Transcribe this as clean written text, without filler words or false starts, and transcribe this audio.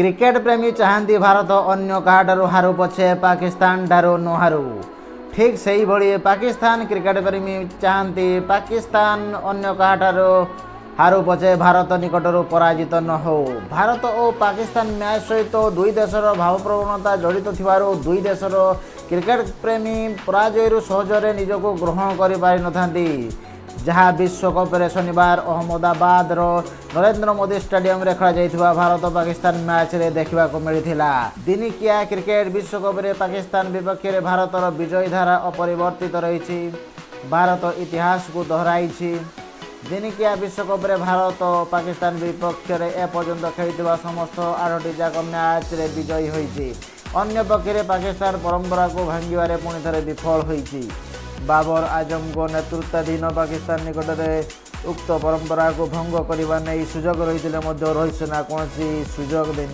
Cricket प्रेमी चाहती भारत अन्य कहाठारू हारू पछे पाकिस्तान ठारू न हारू। ठीक से ही भली पाकिस्तान क्रिकेट प्रेमी चाहती पाकिस्तान अन्य कहाठारू हारू पछे भारत निकटरू पराजित न हो। भारत और पाकिस्तान मैच सहित दुई देशर भावप्रवणता जड़ित थिबारु दुई देशर क्रिकेट प्रेमी पराजय सहजरे निजको ग्रहण कर पारि नथांती, जहाँ विश्वकप शनिवार अहमदाबाद नरेंद्र मोदी स्टेडियम रे खेला जाइथिबा भारत पाकिस्तान मैच रे देखा मिलता। दिनिकिया क्रिकेट विश्वकप रे पाकिस्तान विपक्ष में भारतर विजयी धारा अपरिवर्तित रही। भारत इतिहास को दोहराई। दिनिकिया विश्वकप रे भारत पाकिस्तान विपक्ष में एपर्यंत खेलिथिबा समस्त 8टी जाक मैच रे विजयी होइछि। अन्य पक्षे पाकिस्तान परंपरा को भांगिबारे पुणी थे विफल होइछि। बाबर आजम को नेतृत्वाधीन पाकिस्तान निकट में उक्त परंपरा को भंग करने सुजोग रही रोहित सेना कौन सुजोग देन।